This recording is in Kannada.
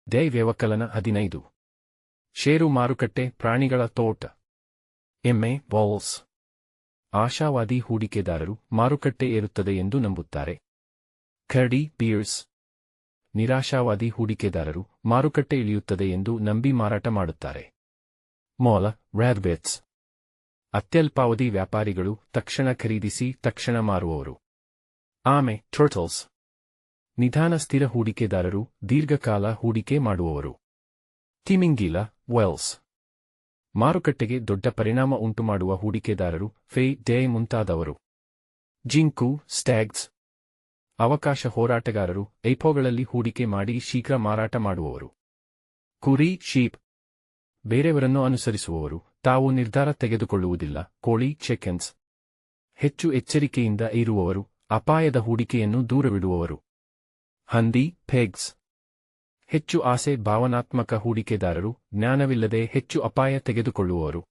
ವ್ಯವಕಲನ 15 ಷೇರು ಮಾರುಕಟ್ಟೆ ಪ್ರಾಣಿಗಳ ತೋಟ ಎಮ್ಮೆ ಬಾಲ್ಸ್ ಆಶಾವಾದಿ ಹೂಡಿಕೆದಾರರು ಮಾರುಕಟ್ಟೆ ಏರುತ್ತದೆ ಎಂದು ನಂಬುತ್ತಾರೆ. ಕರಡಿ ಬಿಯರ್ಸ್ ನಿರಾಶಾವಾದಿ ಹೂಡಿಕೆದಾರರು ಮಾರುಕಟ್ಟೆ ಇಳಿಯುತ್ತದೆ ಎಂದು ನಂಬಿ ಮಾರಾಟ ಮಾಡುತ್ತಾರೆ. ಮೊಲ ರ್ಯಾಬಿಟ್ಸ್ ಅತ್ಯಲ್ಪಾವಧಿ ವ್ಯಾಪಾರಿಗಳು ತಕ್ಷಣ ಖರೀದಿಸಿ ತಕ್ಷಣ ಮಾರುವವರು. ಆಮೆ ಟರ್ಟಲ್ಸ್ ನಿಧಾನ ಸ್ಥಿರ ಹೂಡಿಕೆದಾರರು ದೀರ್ಘಕಾಲ ಹೂಡಿಕೆ ಮಾಡುವವರು. ತಿಮಿಂಗಿಲ ವೆಲ್ಸ್ ಮಾರುಕಟ್ಟೆಗೆ ದೊಡ್ಡ ಪರಿಣಾಮ ಉಂಟುಮಾಡುವ ಹೂಡಿಕೆದಾರರು ಡೇ ಮುಂತಾದವರು. ಜಿಂಕು ಸ್ಟ್ಯಾಗ್ಸ್ ಅವಕಾಶ ಹೋರಾಟಗಾರರು ಐಪೋಗಳಲ್ಲಿ ಹೂಡಿಕೆ ಮಾಡಿ ಶೀಘ್ರ ಮಾರಾಟ ಮಾಡುವವರು. ಕುರಿ ಶೀಪ್ ಬೇರೆಯವರನ್ನು ಅನುಸರಿಸುವವರು, ತಾವು ನಿರ್ಧಾರ ತೆಗೆದುಕೊಳ್ಳುವುದಿಲ್ಲ. ಕೋಳಿ ಚಿಕನ್ಸ್ ಹೆಚ್ಚು ಎಚ್ಚರಿಕೆಯಿಂದ ಇರುವವರು, ಅಪಾಯದ ಹೂಡಿಕೆಯನ್ನು ದೂರವಿಡುವವರು. ಹಂದಿ ಪೆಗ್ಸ್ ಹೆಚ್ಚು ಆಸೆ ಭಾವನಾತ್ಮಕ ಹೂಡಿಕೆದಾರರು, ಜ್ಞಾನವಿಲ್ಲದೆ ಹೆಚ್ಚು ಅಪಾಯ ತೆಗೆದುಕೊಳ್ಳುವವರು.